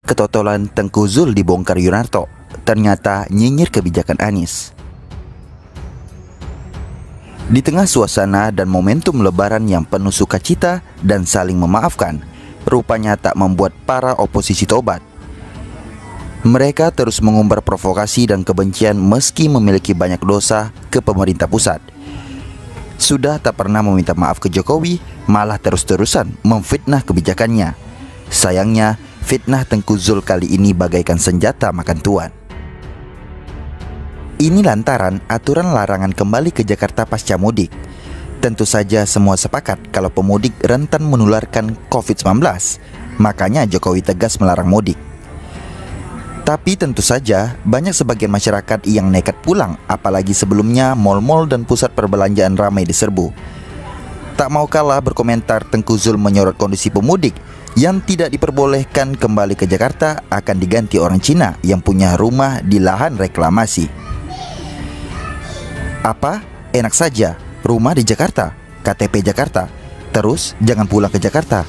Ketotolan Tengku Zul dibongkar Yunarto, ternyata nyinyir kebijakan Anies. Di tengah suasana dan momentum lebaran yang penuh sukacita dan saling memaafkan, rupanya tak membuat para oposisi tobat. Mereka terus mengumbar provokasi dan kebencian meski memiliki banyak dosa ke pemerintah pusat. Sudah tak pernah meminta maaf ke Jokowi, malah terus-terusan memfitnah kebijakannya. Sayangnya, fitnah Tengku Zul kali ini bagaikan senjata makan tuan. Ini lantaran aturan larangan kembali ke Jakarta pasca mudik. Tentu saja semua sepakat kalau pemudik rentan menularkan COVID-19. Makanya Jokowi tegas melarang mudik. Tapi tentu saja banyak sebagian masyarakat yang nekat pulang, apalagi sebelumnya mal-mal dan pusat perbelanjaan ramai diserbu. Tak mau kalah berkomentar, Tengku Zul menyorot kondisi pemudik yang tidak diperbolehkan kembali ke Jakarta akan diganti orang Cina yang punya rumah di lahan reklamasi. Apa? Enak saja, rumah di Jakarta, KTP Jakarta. Terus jangan pulang ke Jakarta.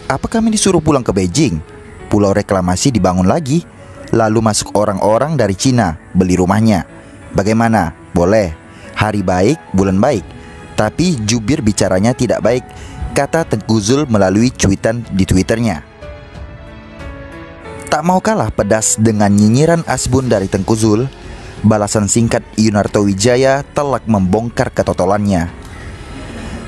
Apa kami disuruh pulang ke Beijing? Pulau reklamasi dibangun lagi, lalu masuk orang-orang dari Cina beli rumahnya. Bagaimana? Boleh. Hari baik, bulan baik. Tapi jubir bicaranya tidak baik, kata Tengku Zul melalui cuitan di Twitternya. Tak mau kalah pedas dengan nyinyiran asbun dari Tengku Zul, balasan singkat Yunarto Wijaya telak membongkar ketotolannya.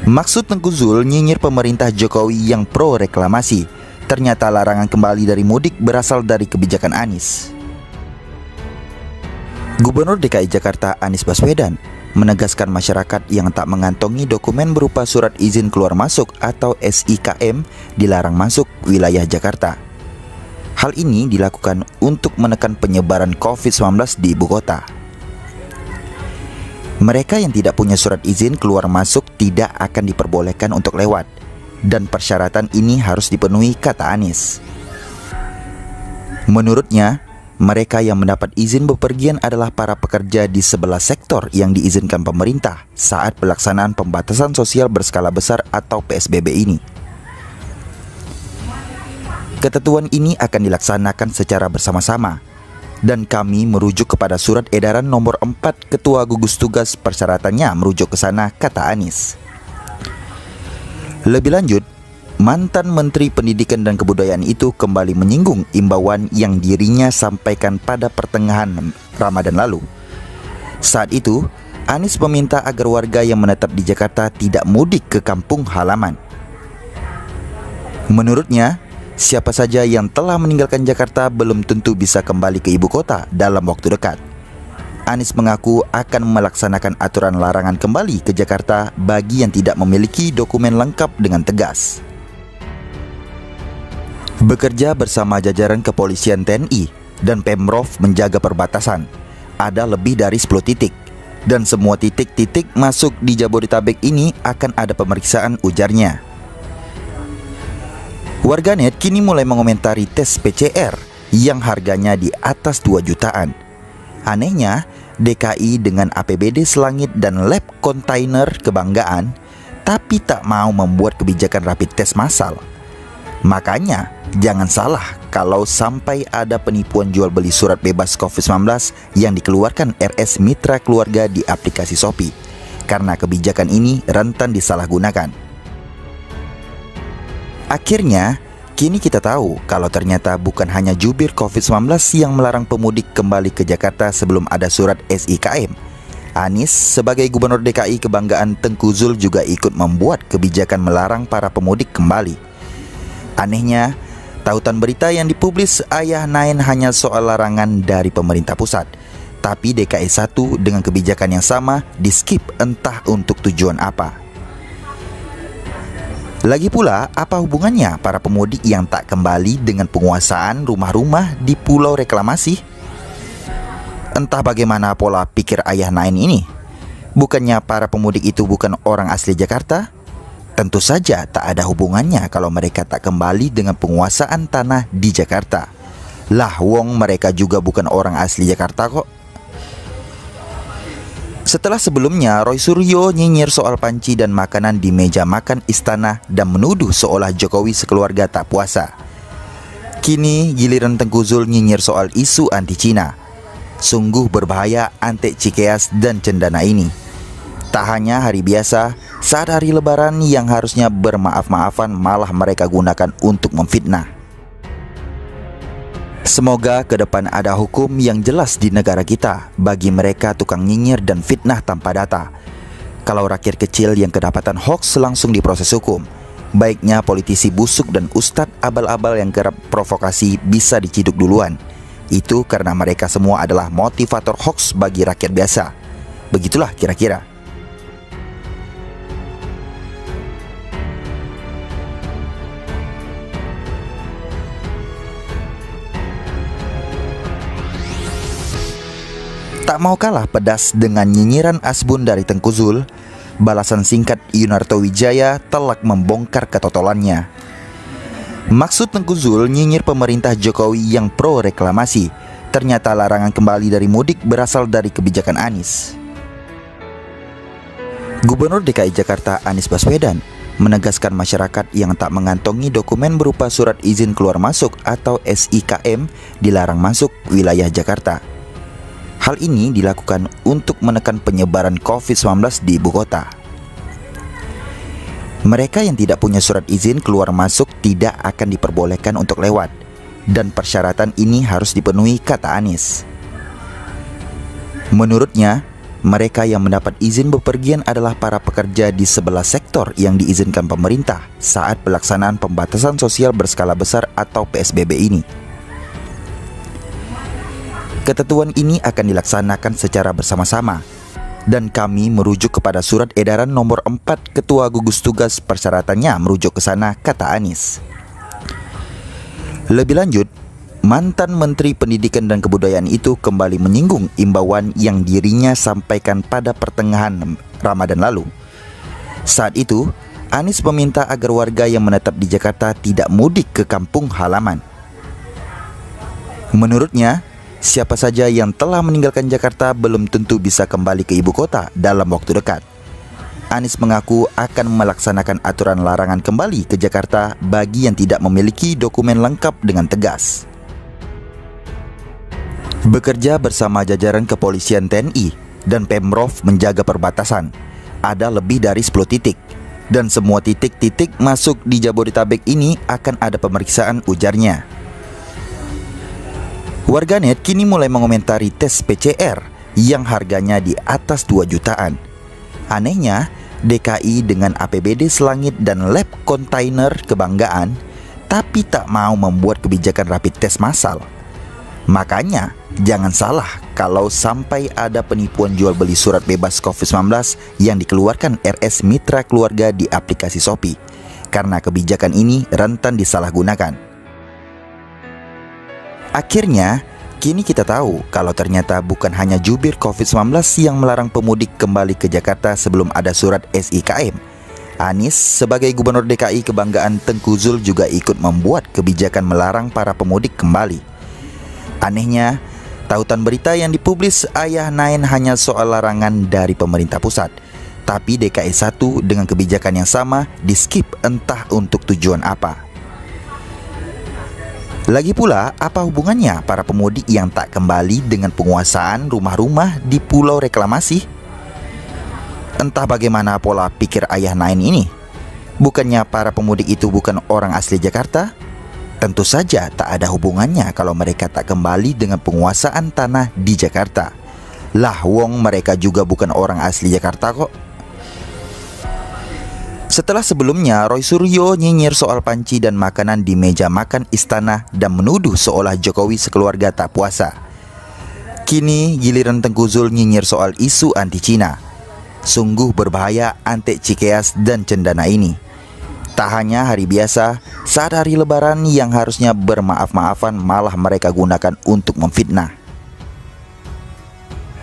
Maksud Tengku Zul nyinyir pemerintah Jokowi yang pro reklamasi. Ternyata larangan kembali dari mudik berasal dari kebijakan Anies. Gubernur DKI Jakarta Anies Baswedan menegaskan masyarakat yang tak mengantongi dokumen berupa surat izin keluar masuk atau SIKM dilarang masuk wilayah Jakarta. Hal ini dilakukan untuk menekan penyebaran COVID-19 di ibu kota. Mereka yang tidak punya surat izin keluar masuk tidak akan diperbolehkan untuk lewat, dan persyaratan ini harus dipenuhi, kata Anies. Menurutnya, mereka yang mendapat izin bepergian adalah para pekerja di 11 sektor yang diizinkan pemerintah saat pelaksanaan pembatasan sosial berskala besar atau PSBB ini. Ketentuan ini akan dilaksanakan secara bersama-sama, dan kami merujuk kepada surat edaran nomor 4 Ketua Gugus Tugas, persyaratannya merujuk ke sana, kata Anies. Lebih lanjut, mantan Menteri Pendidikan dan Kebudayaan itu kembali menyinggung imbauan yang dirinya sampaikan pada pertengahan Ramadan lalu. Saat itu, Anies meminta agar warga yang menetap di Jakarta tidak mudik ke kampung halaman. Menurutnya, siapa saja yang telah meninggalkan Jakarta belum tentu bisa kembali ke ibu kota dalam waktu dekat. Anies mengaku akan melaksanakan aturan larangan kembali ke Jakarta bagi yang tidak memiliki dokumen lengkap dengan tegas. Bekerja bersama jajaran kepolisian TNI dan Pemprov menjaga perbatasan. Ada lebih dari 10 titik, dan semua titik-titik masuk di Jabodetabek ini akan ada pemeriksaan, ujarnya. Warganet kini mulai mengomentari tes PCR yang harganya di atas 2 jutaan. Anehnya, DKI dengan APBD selangit dan lab kontainer kebanggaan, tapi tak mau membuat kebijakan rapid test massal. Makanya, jangan salah kalau sampai ada penipuan jual beli surat bebas COVID-19 yang dikeluarkan RS Mitra Keluarga di aplikasi Shopee, karena kebijakan ini rentan disalahgunakan. Akhirnya, kini kita tahu kalau ternyata bukan hanya jubir COVID-19 yang melarang pemudik kembali ke Jakarta sebelum ada surat SIKM. Anies sebagai Gubernur DKI kebanggaan Tengku Zul juga ikut membuat kebijakan melarang para pemudik kembali. Anehnya, tautan berita yang dipublis Ayah Nain hanya soal larangan dari pemerintah pusat, tapi DKI 1 dengan kebijakan yang sama di-skip entah untuk tujuan apa. Lagi pula, apa hubungannya para pemudik yang tak kembali dengan penguasaan rumah-rumah di pulau reklamasi? Entah bagaimana pola pikir Ayah Nain ini. Bukannya para pemudik itu bukan orang asli Jakarta? Tentu saja tak ada hubungannya kalau mereka tak kembali dengan penguasaan tanah di Jakarta. Lah, wong mereka juga bukan orang asli Jakarta kok. Setelah sebelumnya Roy Suryo nyinyir soal panci dan makanan di meja makan istana dan menuduh seolah Jokowi sekeluarga tak puasa. Kini giliran Tengku Zul nyinyir soal isu anti-Cina. Sungguh berbahaya antek Cikeas dan cendana ini. Tak hanya hari biasa, saat hari lebaran yang harusnya bermaaf-maafan malah mereka gunakan untuk memfitnah. Semoga ke depan ada hukum yang jelas di negara kita bagi mereka tukang nyinyir dan fitnah tanpa data. Kalau rakyat kecil yang kedapatan hoax langsung diproses hukum. Baiknya politisi busuk dan ustadz abal-abal yang kerap provokasi bisa diciduk duluan. Itu karena mereka semua adalah motivator hoax bagi rakyat biasa. Begitulah kira-kira. Tak mau kalah pedas dengan nyinyiran asbun dari Tengku Zul, balasan singkat Yunarto Wijaya telak membongkar ketotolannya. Maksud Tengku Zul nyinyir pemerintah Jokowi yang pro reklamasi. Ternyata larangan kembali dari mudik berasal dari kebijakan Anies. Gubernur DKI Jakarta Anies Baswedan menegaskan masyarakat yang tak mengantongi dokumen berupa surat izin keluar masuk atau SIKM dilarang masuk wilayah Jakarta. Hal ini dilakukan untuk menekan penyebaran COVID-19 di ibu kota. Mereka yang tidak punya surat izin keluar masuk tidak akan diperbolehkan untuk lewat, dan persyaratan ini harus dipenuhi, kata Anies. Menurutnya, mereka yang mendapat izin bepergian adalah para pekerja di 11 sektor yang diizinkan pemerintah saat pelaksanaan pembatasan sosial berskala besar atau PSBB ini. Ketentuan ini akan dilaksanakan secara bersama-sama, dan kami merujuk kepada surat edaran nomor 4 Ketua Gugus Tugas, persyaratannya merujuk ke sana, kata Anies. Lebih lanjut, mantan Menteri Pendidikan dan Kebudayaan itu kembali menyinggung imbauan yang dirinya sampaikan pada pertengahan Ramadan lalu. Saat itu, Anies meminta agar warga yang menetap di Jakarta tidak mudik ke kampung halaman. Menurutnya, siapa saja yang telah meninggalkan Jakarta belum tentu bisa kembali ke ibu kota dalam waktu dekat. Anies mengaku akan melaksanakan aturan larangan kembali ke Jakarta bagi yang tidak memiliki dokumen lengkap dengan tegas. Bekerja bersama jajaran kepolisian TNI dan Pemprov menjaga perbatasan. Ada lebih dari 10 titik, dan semua titik-titik masuk di Jabodetabek ini akan ada pemeriksaan, ujarnya. Warganet kini mulai mengomentari tes PCR yang harganya di atas 2 jutaan. Anehnya, DKI dengan APBD selangit dan lab kontainer kebanggaan, tapi tak mau membuat kebijakan rapid test massal. Makanya, jangan salah kalau sampai ada penipuan jual beli surat bebas COVID-19 yang dikeluarkan RS Mitra Keluarga di aplikasi Shopee, karena kebijakan ini rentan disalahgunakan. Akhirnya, kini kita tahu kalau ternyata bukan hanya jubir COVID-19 yang melarang pemudik kembali ke Jakarta sebelum ada surat SIKM. Anies sebagai Gubernur DKI kebanggaan Tengku Zul juga ikut membuat kebijakan melarang para pemudik kembali. Anehnya, tautan berita yang dipublis Ayah Nain hanya soal larangan dari pemerintah pusat, tapi DKI 1 dengan kebijakan yang sama di-skip entah untuk tujuan apa. Lagi pula, apa hubungannya para pemudik yang tak kembali dengan penguasaan rumah-rumah di pulau reklamasi? Entah bagaimana pola pikir Ayah Nain ini. Bukannya para pemudik itu bukan orang asli Jakarta? Tentu saja tak ada hubungannya kalau mereka tak kembali dengan penguasaan tanah di Jakarta. Lah wong mereka juga bukan orang asli Jakarta kok. Setelah sebelumnya Roy Suryo nyinyir soal panci dan makanan di meja makan istana dan menuduh seolah Jokowi sekeluarga tak puasa. Kini giliran Tengku Zul nyinyir soal isu anti-Cina. Sungguh berbahaya antek Cikeas dan cendana ini. Tak hanya hari biasa, saat hari lebaran yang harusnya bermaaf-maafan malah mereka gunakan untuk memfitnah.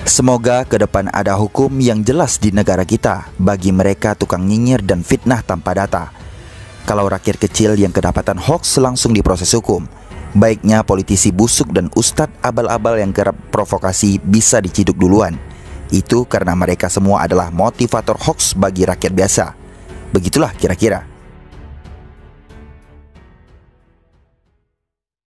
Semoga ke depan ada hukum yang jelas di negara kita bagi mereka tukang nyinyir dan fitnah tanpa data. Kalau rakyat kecil yang kedapatan hoax langsung diproses hukum. Baiknya politisi busuk dan ustadz abal-abal yang kerap provokasi bisa diciduk duluan. Itu karena mereka semua adalah motivator hoax bagi rakyat biasa. Begitulah kira-kira.